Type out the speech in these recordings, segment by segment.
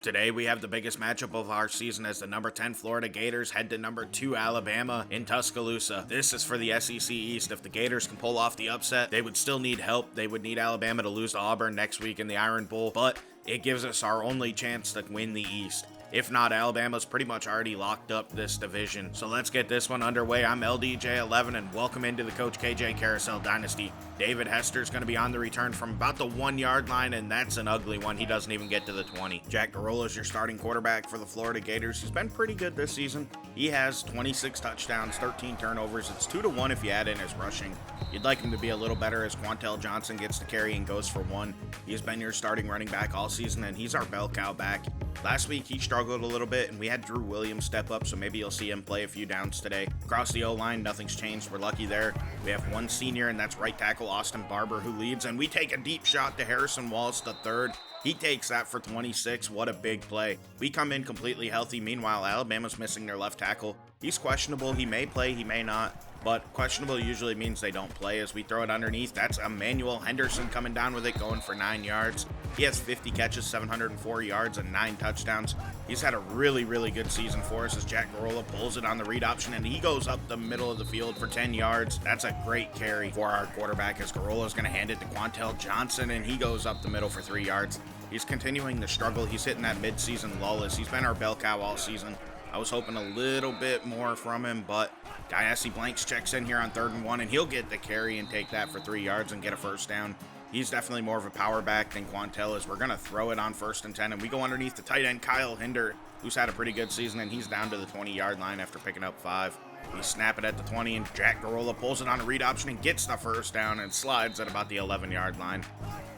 Today we have the biggest matchup of our season as the number 10 Florida Gators head to number 2 Alabama in Tuscaloosa. This is for the SEC East. If the Gators can pull off the upset, they would still need help. They would need Alabama to lose to Auburn next week in the Iron Bowl, but it gives us our only chance to win the East. If not, Alabama's pretty much already locked up this division. So let's get this one underway. I'm LDJ11 and welcome into the Coach KJ Carousel Dynasty. David Hester's going to be on the return from about the 1 yard line, and that's an ugly one. He doesn't even get to the 20. Jack Garola's your starting quarterback for the Florida Gators. He's been pretty good this season. He has 26 touchdowns, 13 turnovers. It's 2-1 if you add in his rushing. You'd like him to be a little better as Quantel Johnson gets the carry and goes for 1. He's been your starting running back all season, and he's our bell cow back. Last week, he struggled a little bit, and we had Drew Williams step up, so maybe you'll see him play a few downs today. Across the O-line, nothing's changed. We're lucky there. We have one senior, and that's right tackle Austin Barber, who leads, and we take a deep shot to Harrison Wallace III. He takes that for 26. What a big play. We come in completely healthy. Meanwhile, Alabama's missing their left tackle. He's questionable. He may play, he may not. But questionable usually means they don't play. As we throw it underneath, that's Emmanuel Henderson coming down with it, going for 9 yards. He has 50 catches, 704 yards, and 9 touchdowns. He's had a really good season for us as Jack Garola pulls it on the read option, and he goes up the middle of the field for 10 yards. That's a great carry for our quarterback as Garola's going to hand it to Quantel Johnson, and he goes up the middle for 3 yards. He's continuing to struggle. He's hitting that midseason lull as he's been our bell cow all season. I was hoping a little bit more from him, but Guyassi Blanks checks in here on 3rd and 1, and he'll get the carry and take that for 3 yards and get a first down. He's definitely more of a power back than Quantel is. We're going to throw it on 1st and 10, and we go underneath the tight end Kyle Hinder, who's had a pretty good season, and he's down to the 20-yard line after picking up 5. We snap it at the 20, and Jack Garola pulls it on a read option and gets the first down and slides at about the 11-yard line.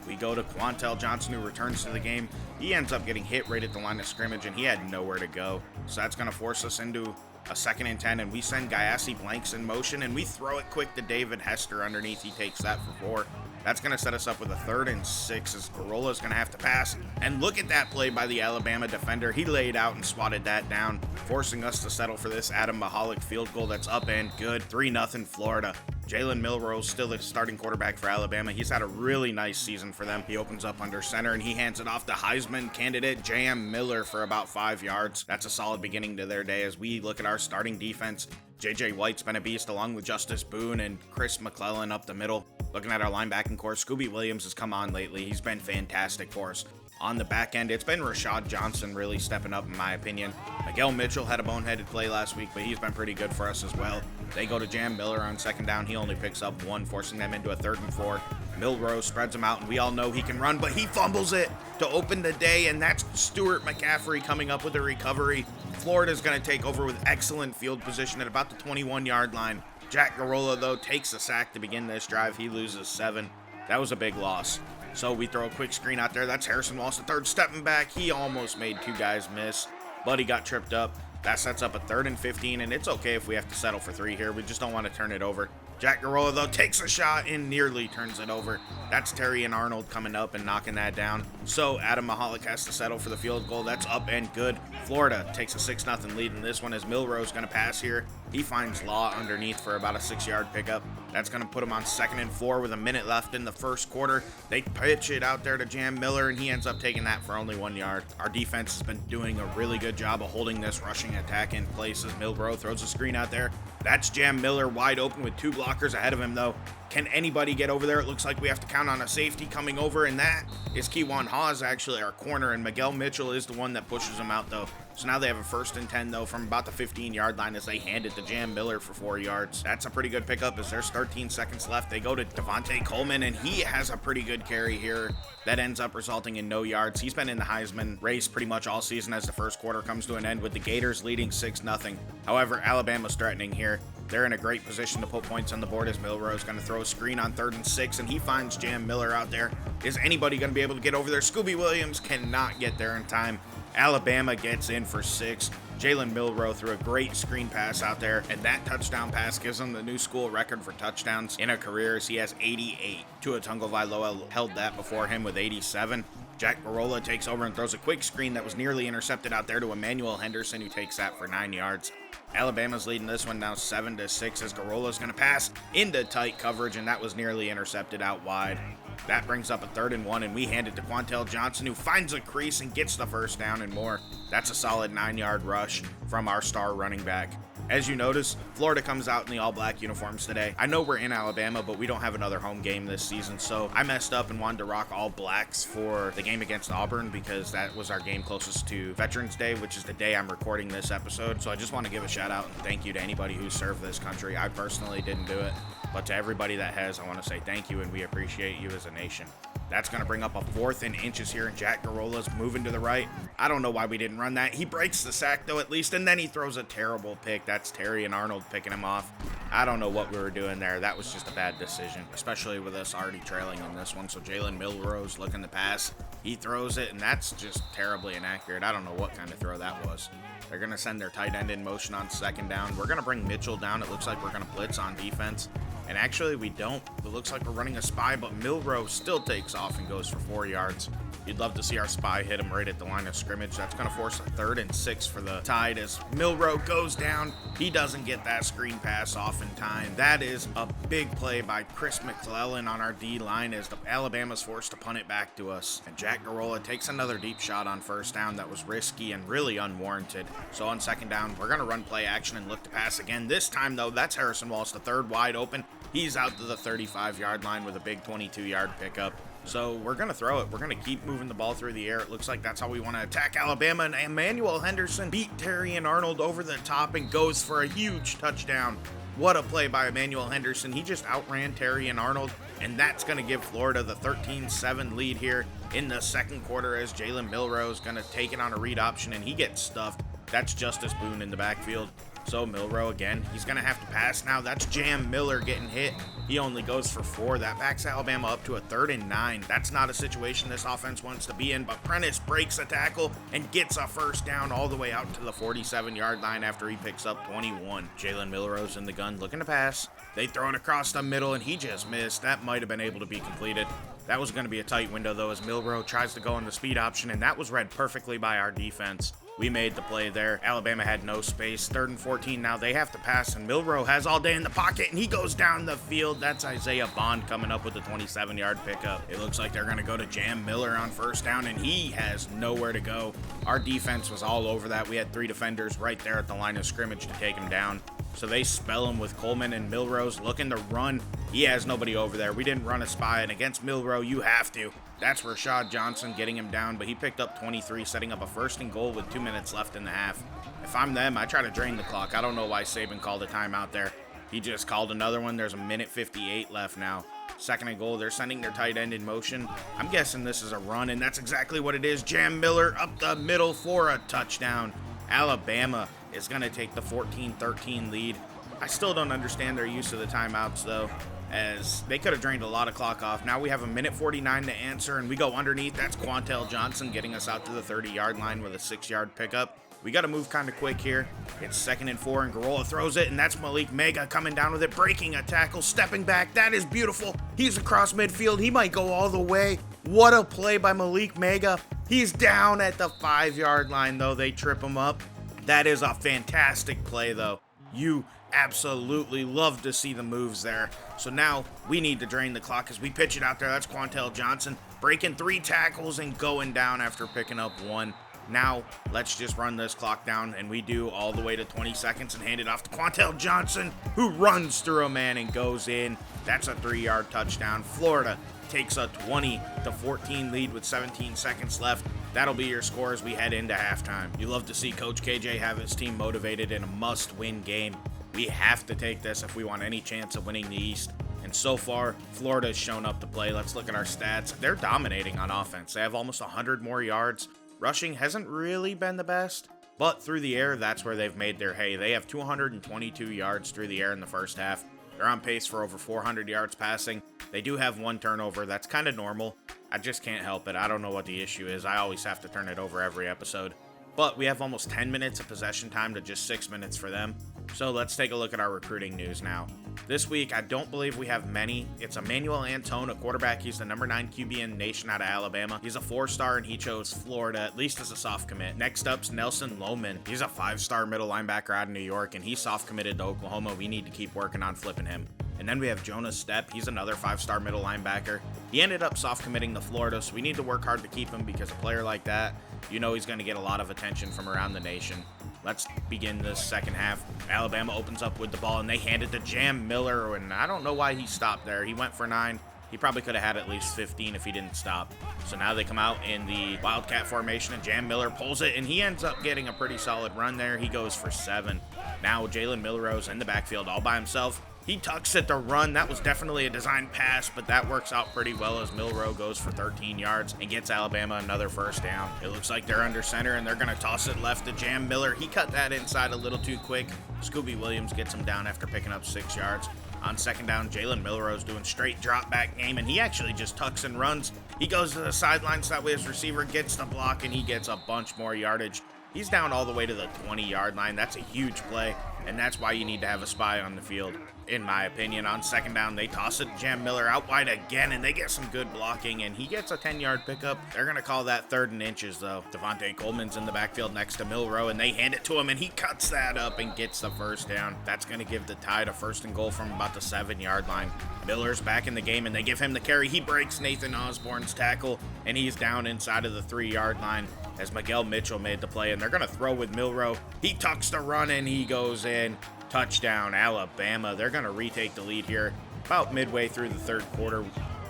We go to Quantel Johnson, who returns to the game. He ends up getting hit right at the line of scrimmage, and he had nowhere to go. So that's going to force us into a 2nd and 10, and we send Guyassi Blanks in motion, and we throw it quick to David Hester underneath. He takes that for 4. That's going to set us up with a 3rd and 6 as Garola's going to have to pass. And look at that play by the Alabama defender. He laid out and swatted that down, forcing us to settle for this Adam Mahalik field goal that's up and good. 3-0 Florida. Jalen Milroe still the starting quarterback for Alabama. He's had a really nice season for them. He opens up under center and he hands it off to Heisman candidate J.M. Miller for about 5 yards. That's a solid beginning to their day as we look at our starting defense. J.J. White's been a beast along with Justice Boone and Chris McClellan up the middle. Looking at our linebacking core, Scooby Williams has come on lately. He's been fantastic for us. On the back end, it's been Rashad Johnson really stepping up in my opinion. Miguel Mitchell had a boneheaded play last week, but he's been pretty good for us as well. They go to Jam Miller on 2nd down. He only picks up 1, forcing them into a 3rd and 4. Milrose spreads him out, and we all know he can run, but he fumbles it to open the day, and that's Stuart McCaffrey coming up with a recovery. Florida's going to take over with excellent field position at about the 21-yard line. Jack Garola, though, takes a sack to begin this drive. He loses 7. That was a big loss. So we throw a quick screen out there. That's Harrison Wallace III stepping back. He almost made 2 guys miss, but he got tripped up. That sets up a 3rd and 15, and it's okay if we have to settle for 3 here. We just don't want to turn it over. Jack Garola, though, takes a shot and nearly turns it over. That's Terry and Arnold coming up and knocking that down. So Adam Mahalik has to settle for the field goal. That's up and good. Florida takes a 6-0 lead in this one as Milroe's going to pass here. He finds Law underneath for about a 6-yard pickup. That's going to put him on 2nd and 4 with a minute left in the first quarter. They pitch it out there to Jam Miller, and he ends up taking that for only 1 yard. Our defense has been doing a really good job of holding this rushing attack in place as Milroe throws a screen out there. That's Jam Miller wide open with 2 blockers ahead of him, though. Can anybody get over there? It looks like we have to count on a safety coming over, and that is Kewan Hawes, actually our corner, and Miguel Mitchell is the one that pushes him out, though. So now they have a 1st and 10, though, from about the 15-yard line as they hand it to Jam Miller for 4 yards. That's a pretty good pickup as there's 13 seconds left. They go to Devontae Coleman, and he has a pretty good carry here that ends up resulting in no yards. He's been in the Heisman race pretty much all season as the first quarter comes to an end with the Gators leading 6-0. However, Alabama's threatening here. They're in a great position to put points on the board as Milroe's going to throw a screen on 3rd and 6, and he finds Jam Miller out there. Is anybody going to be able to get over there? Scooby Williams cannot get there in time. Alabama gets in for 6. Jalen Milroe threw a great screen pass out there, and that touchdown pass gives him the new school record for touchdowns in a career as he has 88. Tua Tagovailoa held that before him with 87. Jack Garola takes over and throws a quick screen that was nearly intercepted out there to Emmanuel Henderson, who takes that for 9 yards. Alabama's leading this one now 7-6 as Garola's going to pass into tight coverage, and that was nearly intercepted out wide. That brings up a 3rd and 1, and we hand it to Quantel Johnson, who finds a crease and gets the first down and more. That's a solid 9-yard rush from our star running back. As you notice, Florida comes out in the all-black uniforms today. I know we're in Alabama, but we don't have another home game this season, so I messed up and wanted to rock all blacks for the game against Auburn because that was our game closest to Veterans Day, which is the day I'm recording this episode. So I just want to give a shout out and thank you to anybody who served this country. I personally didn't do it, but to everybody that has, I want to say thank you, and we appreciate you as a nation. That's going to bring up a 4th and inches here, and Jack Garola's moving to the right. I don't know why we didn't run that. He breaks the sack, though, at least, and then he throws a terrible pick. That's Terry and Arnold picking him off. I don't know what we were doing there. That was just a bad decision, especially with us already trailing on this one. So Jalen Milrose looking to pass. He throws it, and that's just terribly inaccurate. I don't know what kind of throw that was. They're going to send their tight end in motion on 2nd down. We're going to bring Mitchell down. It looks like we're going to blitz on defense. And actually, we don't. It looks like we're running a spy, but Milrose still takes off and goes for 4 yards. You'd love to see our spy hit him right at the line of scrimmage. That's going to force a 3rd and 6 for the Tide as Milrose goes down. He doesn't get that screen pass off in time. That is a big play by Chris McClellan on our D-line as the Alabama's forced to punt it back to us. And Jack Garola takes another deep shot on 1st down that was risky and really unwarranted. So on 2nd down, we're going to run play action and look to pass again. This time, though, that's Harrison Walsh, the 3rd wide open. He's out to the 35-yard line with a big 22-yard pickup. So we're going to throw it. We're going to keep moving the ball through the air. It looks like that's how we want to attack Alabama. And Emmanuel Henderson beat Terry and Arnold over the top and goes for a huge touchdown. What a play by Emmanuel Henderson. He just outran Terry and Arnold. And that's going to give Florida the 13-7 lead here in the 2nd quarter as Jalen Milrose going to take it on a read option and he gets stuffed. That's Justice Boone in the backfield. So Milroe again, he's going to have to pass now. That's Jam Miller getting hit. He only goes for 4. That backs Alabama up to a 3rd and 9. That's not a situation this offense wants to be in, but Prentice breaks a tackle and gets a 1st down all the way out to the 47-yard line after he picks up 21. Jalen Milroe's in the gun looking to pass. They throw it across the middle and he just missed. That might have been able to be completed. That was going to be a tight window though as Milroe tries to go on the speed option, and that was read perfectly by our defense. We made the play there. Alabama had no space. 3rd and 14 now. They have to pass, and Milroe has all day in the pocket, and he goes down the field. That's Isaiah Bond coming up with a 27-yard pickup. It looks like they're going to go to Jam Miller on 1st down, and he has nowhere to go. Our defense was all over that. We had 3 defenders right there at the line of scrimmage to take him down. So they spell him with Coleman and Milrose looking to run. He has nobody over there. We didn't run a spy, and against Milroe, you have to. That's Rashad Johnson getting him down, but he picked up 23, setting up a 1st and goal with 2 minutes left in the half. If I'm them, I try to drain the clock. I don't know why Saban called a timeout there. He just called another one. There's a 1:58 left now. 2nd and goal. They're sending their tight end in motion. I'm guessing this is a run, and that's exactly what it is. Jam Miller up the middle for a touchdown. Alabama is going to take the 14-13 lead. I still don't understand their use of the timeouts, though, as they could have drained a lot of clock off. Now we have a 1:49 to answer, and we go underneath. That's Quantel Johnson getting us out to the 30-yard line with a 6-yard pickup. We got to move kind of quick here. It's 2nd and 4, and Garola throws it, and that's Malik Mega coming down with it, breaking a tackle, stepping back. That is beautiful. He's across midfield. He might go all the way. What a play by Malik Mega. He's down at the 5-yard line, though. They trip him up. That is a fantastic play, though. You absolutely love to see the moves there. So now we need to drain the clock as we pitch it out there. That's Quantel Johnson breaking 3 tackles and going down after picking up 1. Now let's just run this clock down, and we do all the way to 20 seconds and hand it off to Quantel Johnson, who runs through a man and goes in. That's a 3-yard touchdown. Florida takes a 20-14 lead with 17 seconds left. That'll be your score as we head into halftime. You love to see Coach KJ have his team motivated in a must-win game. We have to take this if we want any chance of winning the East. And so far, Florida's shown up to play. Let's look at our stats. They're dominating on offense. They have almost 100 more yards. Rushing hasn't really been the best, but through the air, that's where they've made their hay. They have 222 yards through the air in the first half. They're on pace for over 400 yards passing. They do have 1 turnover. That's kind of normal. I just can't help it. I don't know what the issue is. I always have to turn it over every episode. but we have almost 10 minutes of possession time to just 6 minutes for them. So let's take a look at our recruiting news now. This week, I don't believe we have many. It's Emmanuel Antone, a quarterback. He's the number 9 QB in the nation out of Alabama. He's a 4-star and he chose Florida, at least as a soft commit. Next up's Nelson Lohman. He's a 5-star middle linebacker out of New York and he's soft committed to Oklahoma. We need to keep working on flipping him. And then we have Jonas Stepp. He's another 5-star middle linebacker. He ended up soft committing to Florida, so we need to work hard to keep him because a player like that, you know he's going to get a lot of attention from around the nation. Let's begin this second half. Alabama opens up with the ball, and they hand it to Jam Miller, and I don't know why he stopped there. He went for 9. He probably could have had at least 15 if he didn't stop. So now they come out in the Wildcat formation, and Jam Miller pulls it, and he ends up getting a pretty solid run there. He goes for 7. Now Jalen Milrose in the backfield all by himself. He tucks it to run. That was definitely a designed pass, but that works out pretty well as Milroe goes for 13 yards and gets Alabama another first down. It looks like they're under center, and they're going to toss it left to Jam Miller. He cut that inside a little too quick. Scooby Williams gets him down after picking up 6 yards. On second down, Jalen Milroe's doing straight drop back game, and he actually just tucks and runs. He goes to the sidelines, that way his receiver gets the block, and he gets a bunch more yardage. He's down all the way to the 20-yard line. That's a huge play, and that's why you need to have a spy on the field. In my opinion, on second down, they toss it to Jam Miller out wide again, and they get some good blocking, and he gets a 10-yard pickup. They're going to call that 3rd and inches, though. Devontae Coleman's in the backfield next to Milroe, and they hand it to him, and he cuts that up and gets the first down. That's going to give the Tide a 1st and goal from about the 7-yard line. Miller's back in the game, and they give him the carry. He breaks Nathan Osborne's tackle, and he's down inside of the 3-yard line as Miguel Mitchell made the play, and they're going to throw with Milroe. He tucks the run, and he goes in. Touchdown, Alabama. They're going to retake the lead here about midway through the 3rd quarter,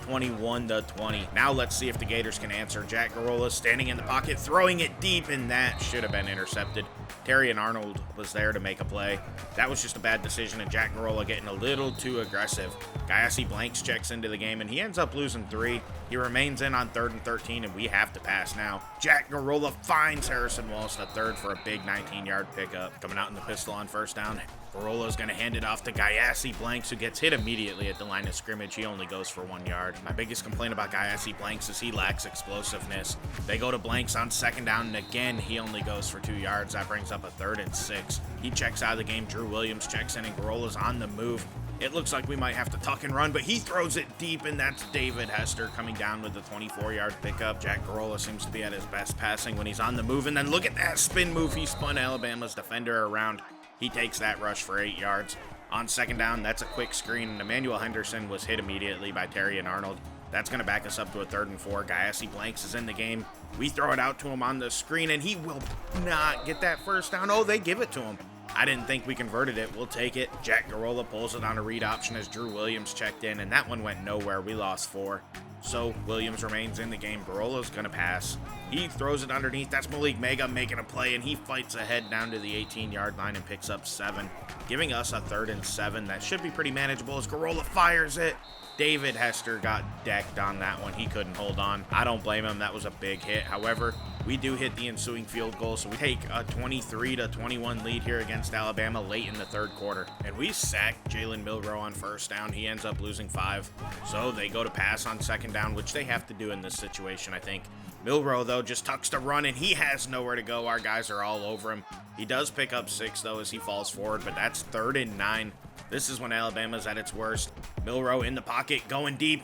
21-20. Now let's see if the Gators can answer. Jack Garola standing in the pocket, throwing it deep, and that should have been intercepted. Terry and Arnold was there to make a play. That was just a bad decision, and Jack Garola getting a little too aggressive. Guyassi Blanks checks into the game, and he ends up losing 3. He remains in on 3rd and 13, and we have to pass now. Jack Garola finds Harrison Wallace the 3rd for a big 19-yard pickup. Coming out in the pistol on 1st down. Garola's going to hand it off to Guyassi Blanks, who gets hit immediately at the line of scrimmage. He only goes for 1 yard. My biggest complaint about Guyassi Blanks is he lacks explosiveness. They go to Blanks on 2nd down, and again, he only goes for 2 yards. That brings up a 3rd and 6. He checks out of the game. Drew Williams checks in, and Garola's on the move. It looks like we might have to tuck and run, but he throws it deep, and that's David Hester coming down with the 24-yard pickup. Jack Garola seems to be at his best passing when he's on the move, and then look at that spin move. He spun Alabama's defender around. He takes that rush for 8 yards. On 2nd down, that's a quick screen, and Emmanuel Henderson was hit immediately by Terry and Arnold. That's going to back us up to a 3rd and 4. Guyassi Blanks is in the game. We throw it out to him on the screen, and he will not get that first down. Oh, they give it to him. I didn't think we converted it. We'll take it. Jack Garola pulls it on a read option as Drew Williams checked in, and that one went nowhere. We lost 4. So Williams remains in the game. Garola's going to pass. He throws it underneath. That's Malik Mega making a play, and he fights ahead down to the 18-yard line and picks up 7, giving us a 3rd and 7. That should be pretty manageable as Garola fires it. David Hester got decked on that one. He couldn't hold on. I don't blame him. That was a big hit. However, we do hit the ensuing field goal, so we take a 23-21 lead here against Alabama late in the 3rd quarter. And we sack Jalen Milroe on 1st down. He ends up losing 5. So they go to pass on 2nd down, which they have to do in this situation, I think. Milroe, though, just tucks to run, and he has nowhere to go. Our guys are all over him. He does pick up 6, though, as he falls forward, but that's 3rd and 9. This is when Alabama's at its worst. Milroe in the pocket, going deep.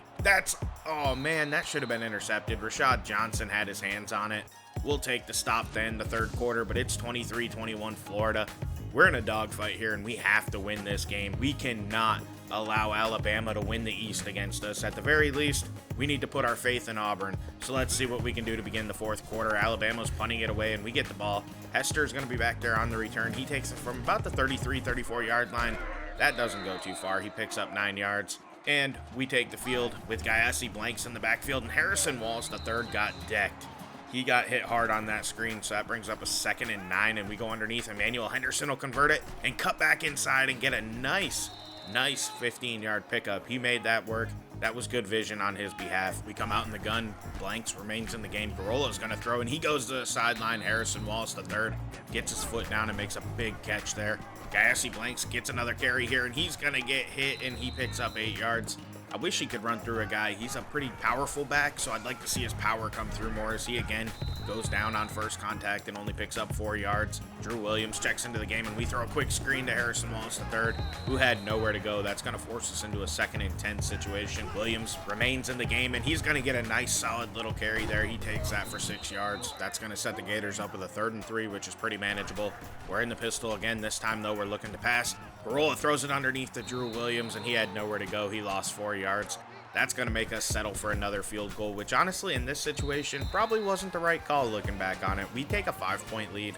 Oh man, that should have been intercepted. Rashad Johnson had his hands on it. We'll take the stop then, the 3rd quarter, but it's 23-21 Florida. We're in a dogfight here, and we have to win this game. We cannot allow Alabama to win the East against us. At the very least, we need to put our faith in Auburn. So let's see what we can do to begin the 4th quarter. Alabama's punting it away, and we get the ball. Hester's going to be back there on the return. He takes it from about the 34-yard line. That doesn't go too far. He picks up 9 yards. And we take the field with Guyassi Blanks in the backfield, and Harrison Wallace III got decked. He got hit hard on that screen, so that brings up a 2nd and 9, and we go underneath. Emmanuel Henderson will convert it and cut back inside and get a nice 15-yard pickup. He made that work. That was good vision on his behalf. We come out in the gun. Blanks remains in the game. Garola's going to throw, and he goes to the sideline. Harrison Wallace III gets his foot down and makes a big catch there. Guyassi Blanks gets another carry here, and he's going to get hit, and he picks up 8 yards. I wish he could run through a guy. He's a pretty powerful back, so I'd like to see his power come through more as he again goes down on first contact and only picks up 4 yards. Drew Williams checks into the game, and we throw a quick screen to Harrison Wallace III, who had nowhere to go. That's going to force us into a 2nd and 10 situation. Williams remains in the game, and he's going to get a nice solid little carry there. He takes that for 6 yards. That's going to set the Gators up with a 3rd and 3, which is pretty manageable. We're in the pistol again. This time, though, we're looking to pass. Garola throws it underneath to Drew Williams, and he had nowhere to go. He lost 4 yards. That's going to make us settle for another field goal, which honestly in this situation probably wasn't the right call looking back on it. We take a 5-point lead.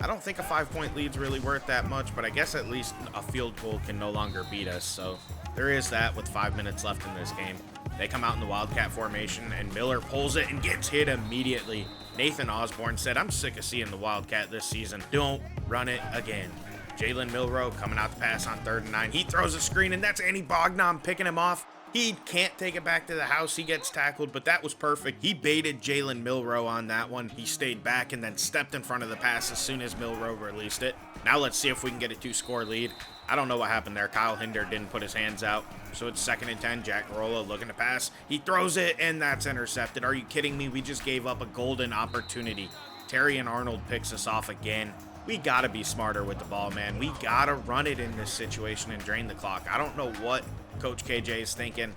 I don't think a 5-point lead's really worth that much, but I guess at least a field goal can no longer beat us. So there is that with 5 minutes left in this game. They come out in the Wildcat formation, and Miller pulls it and gets hit immediately. Nathan Osborne said, "I'm sick of seeing the Wildcat this season. Don't run it again." Jalen Milroe coming out to pass on 3rd and 9. He throws a screen, and that's Andy Bognom picking him off. He can't take it back to the house. He gets tackled, but that was perfect. He baited Jalen Milroe on that one. He stayed back and then stepped in front of the pass as soon as Milroe released it. Now let's see if we can get a 2-score lead. I don't know what happened there. Kyle Hinder didn't put his hands out. So it's 2nd and 10. Jack Garola looking to pass. He throws it, and that's intercepted. Are you kidding me? We just gave up a golden opportunity. Terry and Arnold picks us off again. We gotta be smarter with the ball, man. We gotta run it in this situation and drain the clock. I don't know what Coach KJ is thinking.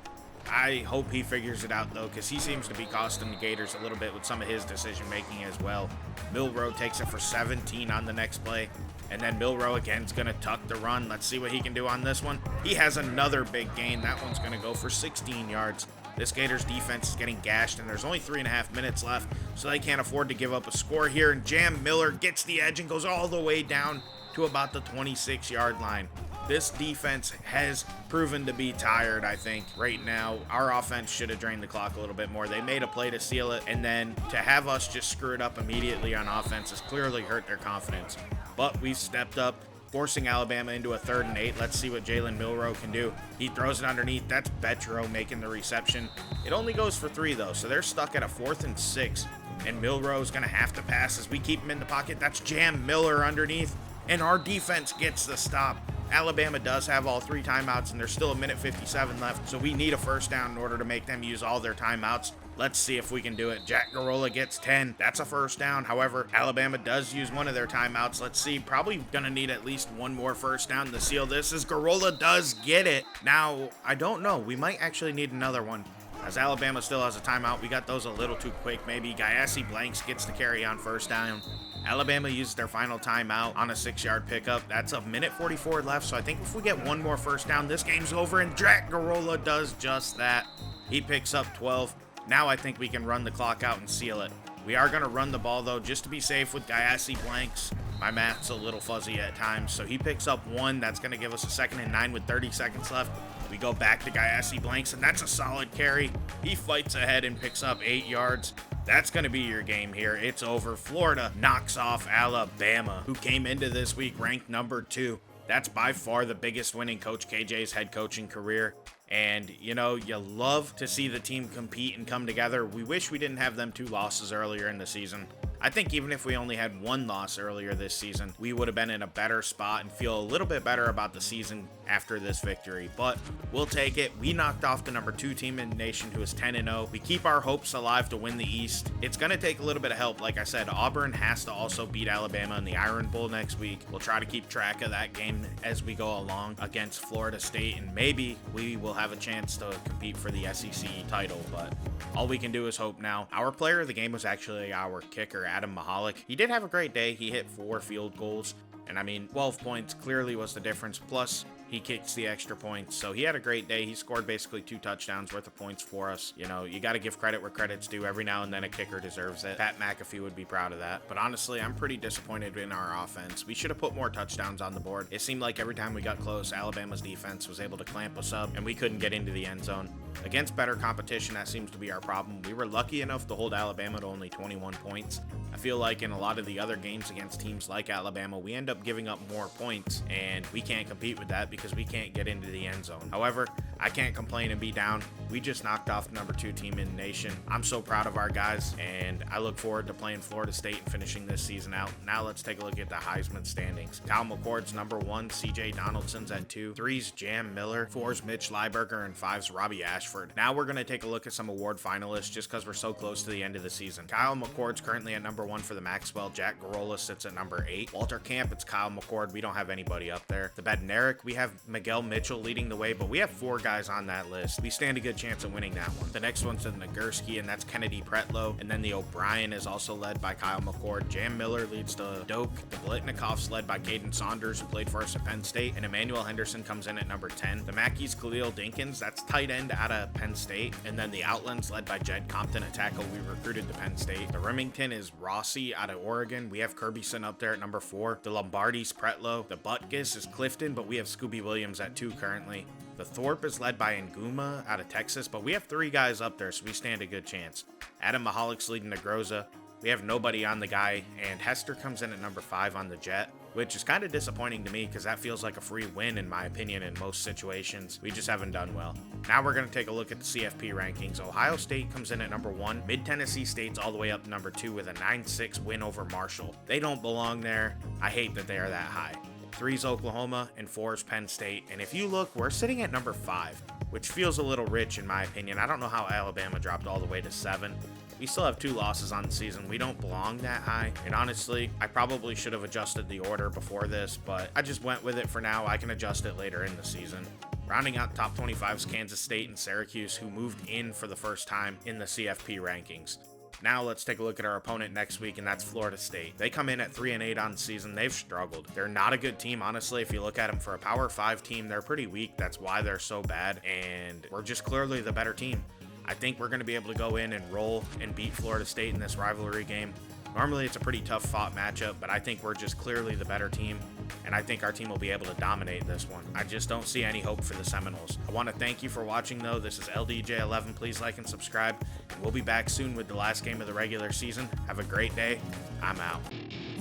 I hope he figures it out, though, because he seems to be costing the Gators a little bit with some of his decision-making as well. Milroe takes it for 17 on the next play, and then Milroe again is going to tuck the run. Let's see what he can do on this one. He has another big gain. That one's going to go for 16 yards. This Gators defense is getting gashed, and there's only 3.5 minutes left, so they can't afford to give up a score here. And Jam Miller gets the edge and goes all the way down to about the 26-yard line. This defense has proven to be tired, I think, right now. Our offense should have drained the clock a little bit more. They made a play to seal it, and then to have us just screw it up immediately on offense has clearly hurt their confidence. But we've stepped up, forcing Alabama into a 3rd and 8. Let's see what Jalen Milroe can do. He throws it underneath. That's Betro making the reception. It only goes for 3, though, so they're stuck at a 4th and 6. And Milroe's going to have to pass as we keep him in the pocket. That's Jam Miller underneath, and our defense gets the stop. Alabama does have all 3 timeouts, and there's still a minute 57 left, so we need a first down in order to make them use all their timeouts. Let's see if we can do it. Jack Garola gets 10. That's a first down. However, Alabama does use one of their timeouts. Let's see. Probably going to need at least one more first down to seal this, as Garola does get it. Now, I don't know. We might actually need another one, as Alabama still has a timeout. We got those a little too quick. Maybe Gayassi Blanks gets the carry on first down. Alabama uses their final timeout on a 6-yard pickup. That's a minute 44 left, so I think if we get one more first down, this game's over, and Jack Garola does just that. He picks up 12. Now I think we can run the clock out and seal it. We are going to run the ball, though, just to be safe with Gayassi Blanks. My math's a little fuzzy at times, so he picks up 1. That's going to give us a 2nd and 9 with 30 seconds left. We go back to Gayassi Blanks, and that's a solid carry. He fights ahead and picks up 8 yards. That's going to be your game here. It's over. Florida knocks off Alabama, who came into this week ranked number 2. That's by far the biggest win in Coach KJ's head coaching career. And, you know, you love to see the team compete and come together. We wish we didn't have them 2 losses earlier in the season. I think even if we only had 1 loss earlier this season, we would have been in a better spot and feel a little bit better about the season after this victory. But we'll take it. We knocked off the number 2 team in the nation, who is 10-0. We keep our hopes alive to win the East. It's going to take a little bit of help. Like I said, Auburn has to also beat Alabama in the Iron Bowl next week. We'll try to keep track of that game as we go along against Florida State, and maybe we will have a chance to compete for the SEC title. But all we can do is hope now. Our player of the game was actually our kicker, Adam Mahalik. He did have a great day. He hit 4 field goals, and I mean, 12 points clearly was the difference. Plus, he kicks the extra points, so he had a great day. He scored basically 2 touchdowns worth of points for us. You know, you got to give credit where credit's due. Every now and then a kicker deserves it. Pat McAfee would be proud of that. But honestly, I'm pretty disappointed in our offense. We should have put more touchdowns on the board. It seemed like every time we got close, Alabama's defense was able to clamp us up, and we couldn't get into the end zone. Against better competition, that seems to be our problem. We were lucky enough to hold Alabama to only 21 points. I feel like in a lot of the other games against teams like Alabama, we end up giving up more points, and we can't compete with that because we can't get into the end zone. However, I can't complain and be down. We just knocked off the number 2 team in the nation. I'm so proud of our guys, and I look forward to playing Florida State and finishing this season out. Now let's take a look at the Heisman standings. Kyle McCord's number 1, CJ Donaldson's at 2, 3's Jam Miller, 4's Mitch Lieberger, and 5's Robbie Ashford. Now we're going to take a look at some award finalists just because we're so close to the end of the season. Kyle McCord's currently at number 1 for the Maxwell. Jack Garola sits at number 8. Walter Camp, it's Kyle McCord. We don't have anybody up there. The Bednarik, we have Miguel Mitchell leading the way, but we have 4 guys on that list. We stand a good chance of winning that one. The next one's the Nagurski, and that's Kennedy Pretlow. And then the O'Brien is also led by Kyle McCord. Jam Miller leads the Doak. The Blitnikov's led by Caden Saunders, who played for us at Penn State. And Emmanuel Henderson comes in at number 10. The Mackey's Khalil Dinkins, that's tight end out of Penn State. And then the Outlands led by Jed Compton, a tackle we recruited to Penn State. The Remington is Rossi out of Oregon. We have Kirbyson up there at number 4. The Lombardi's Pretlow. The Butkus is Clifton, but we have Scooby Williams at 2 currently. The Thorpe is led by Nguma out of Texas, but we have 3 guys up there, so we stand a good chance. Adam Mahalik's leading the Groza. We have nobody on the guy, and Hester comes in at number 5 on the Jet, which is kind of disappointing to me because that feels like a free win in my opinion in most situations. We just haven't done well. Now we're going to take a look at the CFP rankings. Ohio State comes in at number 1. Mid-Tennessee State's all the way up to number 2 with a 9-6 win over Marshall. They don't belong there. I hate that they are that high. 3's Oklahoma, and 4's Penn State. And if you look, we're sitting at number 5, which feels a little rich in my opinion. I don't know how Alabama dropped all the way to 7. We still have 2 losses on the season. We don't belong that high. And honestly, I probably should have adjusted the order before this, but I just went with it for now. I can adjust it later in the season. Rounding out top 25 is Kansas State and Syracuse, who moved in for the first time in the CFP rankings. Now let's take a look at our opponent next week, and that's Florida State. They come in at 3-8 on the season. They've struggled. They're not a good team, honestly. If you look at them for a Power 5 team, they're pretty weak. That's why they're so bad, and we're just clearly the better team. I think we're going to be able to go in and roll and beat Florida State in this rivalry game. Normally, it's a pretty tough fought matchup, but I think we're just clearly the better team, and I think our team will be able to dominate this one. I just don't see any hope for the Seminoles. I want to thank you for watching, though. This is LDJ11. Please like and subscribe, and we'll be back soon with the last game of the regular season. Have a great day. I'm out.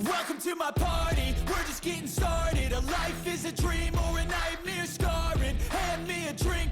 Welcome to my party, we're just getting started. A life is a dream or a nightmare scarring. Hand me a drink.